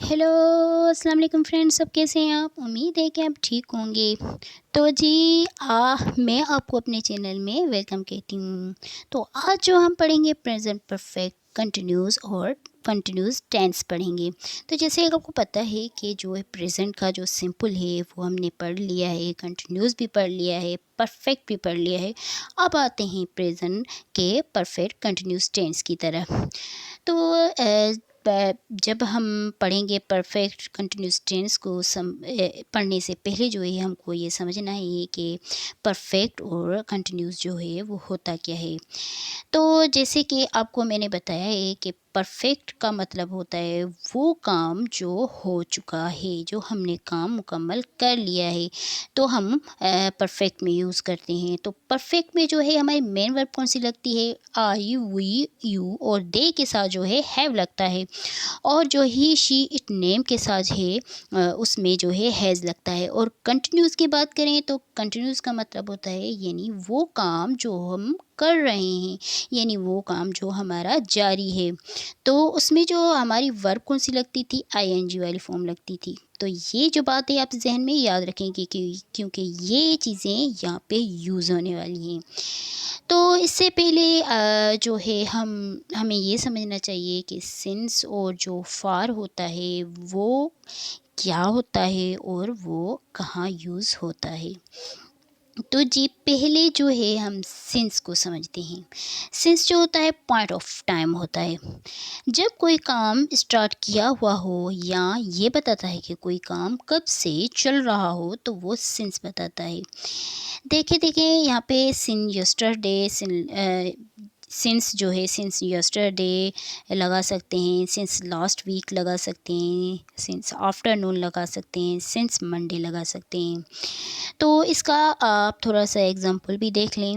Hello, अस्सलाम वालेकुम friends, सब कैसे हैं आप? उम्मीद है कि आप ठीक होंगे। तो जी मैं आपको अपने चैनल में वेलकम कहती हूँ। तो आज जो हम पढ़ेंगे प्रेजेंट परफेक्ट कंटिन्यूस और कंटिन्यूस टेंस पढ़ेंगे। तो जैसे आपको पता है कि जो है प्रेजेंट का जो सिंपल है वो हमने पढ़ लिया है, कंटिन्यूस भी पढ़ लिया है, परफेक्ट भी पढ़ लिया है। अब आते हैं प्रेजेंट के परफेक्ट कंटिन्यूस टेंस की तरफ। तो जब हम पढ़ेंगे परफेक्ट कंटिन्यूस टेंस को पढ़ने से पहले जो है हमको ये समझना है कि परफेक्ट और कंटिन्यूस जो है वो होता क्या है। तो जैसे कि आपको मैंने बताया है कि परफेक्ट का मतलब होता है वो काम जो हो चुका है, जो हमने काम मुकम्मल कर लिया है, तो हम परफेक्ट में यूज़ करते हैं। तो परफेक्ट में जो है हमारी मेन वर्ब कौन सी लगती है? आई, वी, यू और दे के साथ जो है हैव लगता है। और जो ही, शी, इट, नेम के साथ है उसमें जो है हैज़ लगता है। और कंटिन्यूस की बात करें तो कंटिन्यूस का मतलब होता है यानी वो काम जो हम कर रहे हैं, यानी वो काम जो हमारा जारी है। तो उसमें जो हमारी वर्ब कौन सी लगती थी? आईएनजी वाली फॉर्म लगती थी। तो ये जो बात है आप जहन में याद रखेंगे क्योंकि ये चीज़ें यहाँ पे यूज़ होने वाली हैं। तो इससे पहले जो है हमें ये समझना चाहिए कि सिंस और जो फार होता है वो क्या होता है और वो कहाँ यूज़ होता है। तो जी पहले जो है हम सिंस को समझते हैं। सिंस जो होता है पॉइंट ऑफ टाइम होता है। जब कोई काम स्टार्ट किया हुआ हो या ये बताता है कि कोई काम कब से चल रहा हो तो वो सिंस बताता है। देखिए यहाँ पे सिन यस्टरडे सिंस जो है सिंस यस्टरडे लगा सकते हैं, सिंस लास्ट वीक लगा सकते हैं, सिंस आफ्टरनून लगा सकते हैं, सिंस मंडे लगा सकते हैं। तो इसका आप थोड़ा सा एग्जांपल भी देख लें।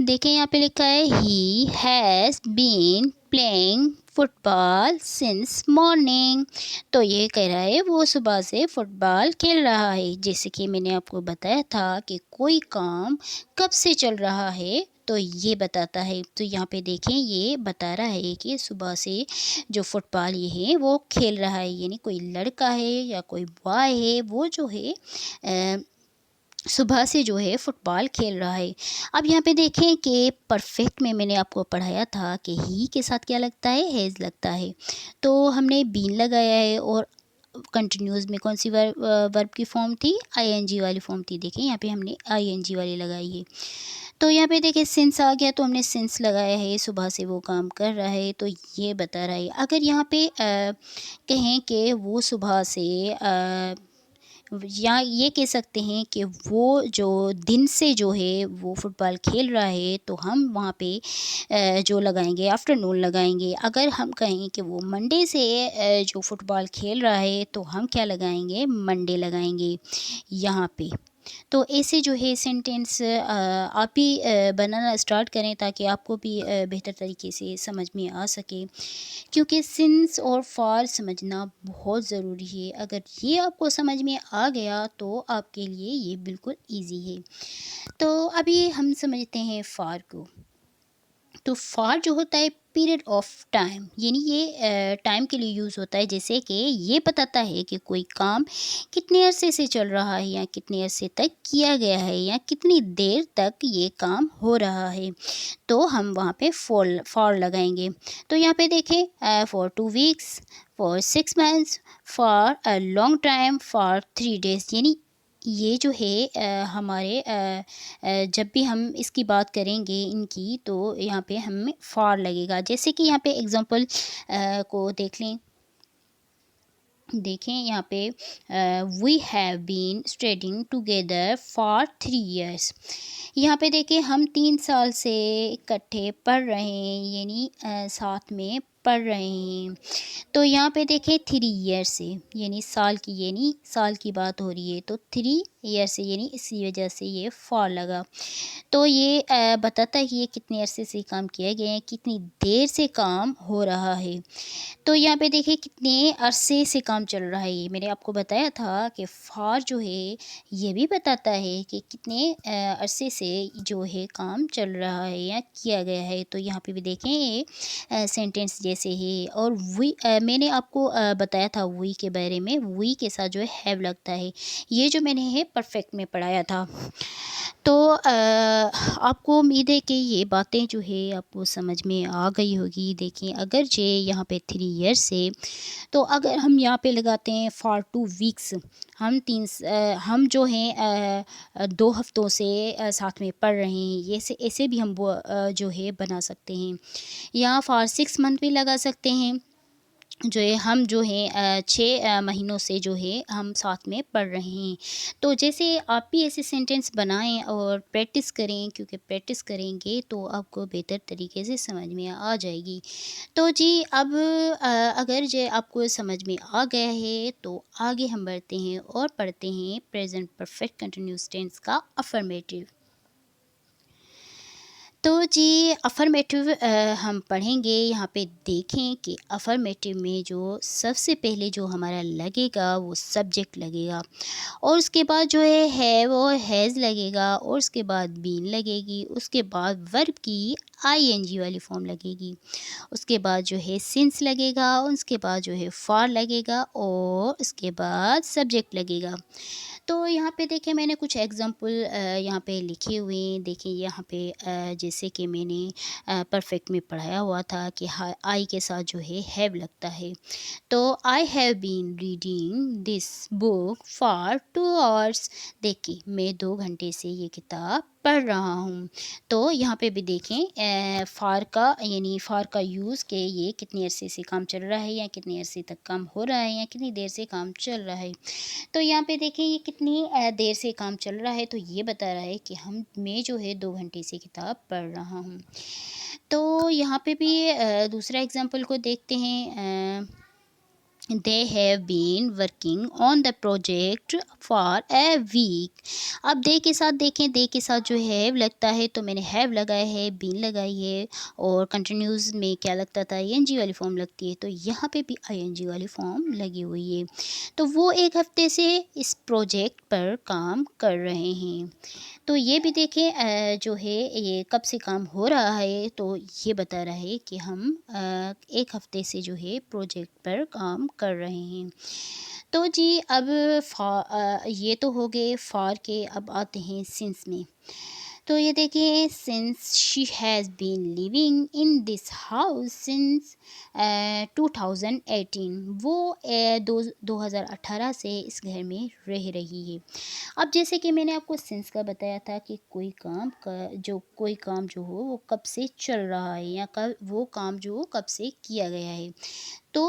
देखें यहाँ पे लिखा है he has been playing football since morning. तो ये कह रहा है वो सुबह से फुटबॉल खेल रहा है। जैसे कि मैंने आपको बताया था कि कोई काम कब से चल रहा है तो ये बताता है। तो यहाँ पे देखें ये बता रहा है कि सुबह से जो फुटबॉल ये है वो खेल रहा है, यानी कोई लड़का है या कोई बॉय है वो जो है सुबह से जो है फुटबॉल खेल रहा है। अब यहाँ पे देखें कि परफेक्ट में मैंने आपको पढ़ाया था कि ही के साथ क्या लगता है? हैज़ लगता है। तो हमने बीन लगाया है और कंटिन्यूस में कौन सी वर्ब की फॉर्म थी? आईएनजी वाली फॉर्म थी। देखें यहाँ पे हमने आईएनजी वाली लगाई है। तो यहाँ पे देखिए सिंस आ गया तो हमने सिंस लगाया है, सुबह से वो काम कर रहा है तो ये बता रहा है। अगर यहाँ पे कहें कि वो सुबह से या ये कह सकते हैं कि वो जो दिन से जो है वो फुटबॉल खेल रहा है तो हम वहाँ पे जो लगाएंगे आफ्टरनून लगाएंगे। अगर हम कहें कि वो मंडे से जो फुटबॉल खेल रहा है तो हम क्या लगाएंगे? मंडे लगाएंगे यहाँ पे। तो ऐसे जो है सेंटेंस आप भी बनाना स्टार्ट करें ताकि आपको भी बेहतर तरीके से समझ में आ सके, क्योंकि सिंस और फार समझना बहुत ज़रूरी है। अगर ये आपको समझ में आ गया तो आपके लिए ये बिल्कुल ईजी है। तो अभी हम समझते हैं फार को। तो फार जो होता है पीरियड ऑफ टाइम, यानी ये टाइम के लिए यूज़ होता है। जैसे कि ये बताता है कि कोई काम कितने अरसे से चल रहा है या कितने अरसे तक किया गया है या कितनी देर तक ये काम हो रहा है। तो हम वहाँ पे फॉर लगाएंगे। तो यहाँ पे देखें for 2 weeks, for 6 months, for a long time, for 3 days, यानी ये जो है हमारे जब भी हम इसकी बात करेंगे इनकी तो यहाँ पे हमें फॉर लगेगा। जैसे कि यहाँ पे एग्जांपल को देख लें। देखें यहाँ पे we have been studying together for 3 years। यहाँ पे देखें हम 3 साल से इकट्ठे पढ़ रहे हैं, यानी साथ में पढ़ रहे हैं। तो यहाँ पे देखें 3 years से, यानी साल की, यानी साल की बात हो रही है तो 3 years से, यानी इसी वजह से ये फॉर लगा। तो ये बताता है कि ये कितने अरसे से काम किया गया है, कितनी देर से काम हो रहा है। तो यहाँ पे देखिए कितने अरसे से काम चल रहा है। ये मैंने आपको बताया था कि फार जो है ये भी बताता है कि कितने अरसे से जो है काम चल रहा है या किया गया है। तो यहाँ पे भी देखें ये सेंटेंस जैसे है। और वी मैंने आपको बताया था वी के बारे में, वी के साथ जो है हैव लगता है। ये जो मैंने है परफेक्ट में पढ़ाया था। तो आपको उम्मीद है कि ये बातें जो है आपको समझ में आ गई होगी। देखिए अगर जे यहाँ पे 3 ईयर्स है, तो अगर हम यहाँ पे लगाते हैं फॉर 2 वीक्स, हम जो हैं 2 हफ्तों से साथ में पढ़ रहे हैं, ये से ऐसे भी हम वो जो है बना सकते हैं। या फॉर 6 मंथ भी लगा सकते हैं, जो है हम जो है 6 महीनों से जो है हम साथ में पढ़ रहे हैं। तो जैसे आप भी ऐसे सेंटेंस बनाएं और प्रैक्टिस करें, क्योंकि प्रैक्टिस करेंगे तो आपको बेहतर तरीके से समझ में आ जाएगी। तो जी अब अगर जो आपको समझ में आ गया है तो आगे हम बढ़ते हैं और पढ़ते हैं प्रेजेंट परफेक्ट कंटिन्यूअस टेंस का अफर्मेटिव। तो जी अफ़र्मेटिव हम पढ़ेंगे। यहाँ पे देखें कि अफ़र्मेटिव में जो सबसे पहले जो हमारा लगेगा वो सब्जेक्ट लगेगा, और उसके बाद जो है वो हैज़ लगेगा, और उसके बाद बीन लगेगी, उसके बाद वर्ब की आईएनजी वाली फॉर्म लगेगी, उसके बाद जो है सिंस लगेगा, उसके बाद जो है फॉर लगेगा, और उसके बाद सब्जेक्ट लगेगा। तो यहाँ पे देखिए मैंने कुछ एग्ज़ाम्पल यहाँ पे लिखे हुए हैं। देखिए यहाँ पे जैसे कि मैंने परफेक्ट में पढ़ाया हुआ था कि आई के साथ जो है हैव लगता है। तो I have been reading this book for 2 hours. देखिए मैं 2 घंटे से ये किताब पढ़ रहा हूँ। तो यहाँ पे भी देखें फ़ॉर का यानी फ़ॉर का यूज़ के ये कितने अरसे से काम चल रहा है, या कितने अरसे तक काम हो रहा है, या कितनी देर से काम चल रहा है। तो यहाँ पे देखें ये कितनी देर से काम चल रहा है, तो ये बता रहा है कि मैं जो है 2 घंटे से किताब पढ़ रहा हूँ। तो यहाँ पे भी दूसरा एग्ज़ाम्पल को देखते हैं। They have been working on the project for a week. अब दे के साथ देखें, दे के साथ जो हैव लगता है, तो मैंने हैव लगाया है, बीन लगाई है, और कंटिन्यूस में क्या लगता था, आईएनजी वाली फॉर्म लगती है, तो यहाँ पे भी आईएनजी वाली फॉर्म लगी हुई है। तो वो 1 हफ्ते से इस प्रोजेक्ट पर काम कर रहे हैं। तो ये भी देखें जो है ये कब से काम हो रहा है, तो ये बता रहा है कि हम 1 हफ्ते से जो है प्रोजेक्ट पर काम कर रहे हैं। तो जी अब ये तो हो गए फॉर के, अब आते हैं सिंस में। तो ये देखिए since she has been living in this house since 2018। वो 2018 से इस घर में रह रही है। अब जैसे कि मैंने आपको सिंस का बताया था कि कोई काम जो हो वो कब से चल रहा है, या कब वो काम जो हो कब से किया गया है, तो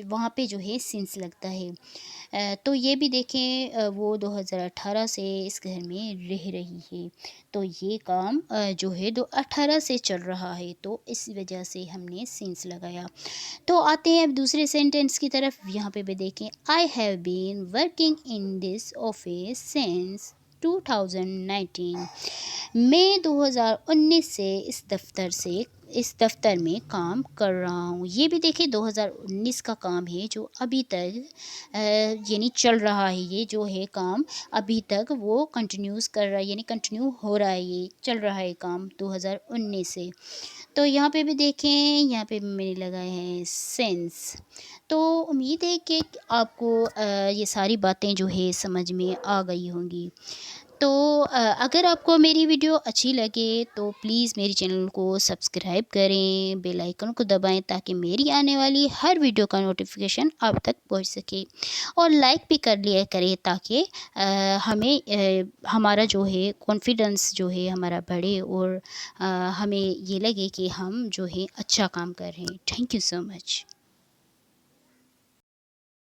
वहाँ पे जो है सिंस लगता है। तो ये भी देखें वो 2018 से इस घर में रह रही है, तो ये काम जो है 2018 से चल रहा है, तो इस वजह से हमने सिंस लगाया। तो आते हैं अब दूसरे सेंटेंस की तरफ। यहाँ पे भी देखें I have been working in this office since 2019। मैं 2019 से इस दफ़्तर में काम कर रहा हूँ। ये भी देखिए 2019 का काम है जो अभी तक यानी चल रहा है। ये जो है काम अभी तक वो कंटिन्यूस कर रहा है, यानी कंटिन्यू हो रहा है, ये चल रहा है काम 2019 से। तो यहाँ पे भी देखें, यहाँ पे भी मैंने लगाए हैं सेंस। तो उम्मीद है कि आपको ये सारी बातें जो है समझ में आ गई होंगी। तो अगर आपको मेरी वीडियो अच्छी लगे तो प्लीज़ मेरे चैनल को सब्सक्राइब करें, बेल आइकन को दबाएं, ताकि मेरी आने वाली हर वीडियो का नोटिफिकेशन आप तक पहुंच सके, और लाइक भी कर लिया करें, ताकि हमारा जो है कॉन्फिडेंस जो है हमारा बढ़े, और हमें ये लगे कि हम जो है अच्छा काम कर रहे हैं। Thank you so much.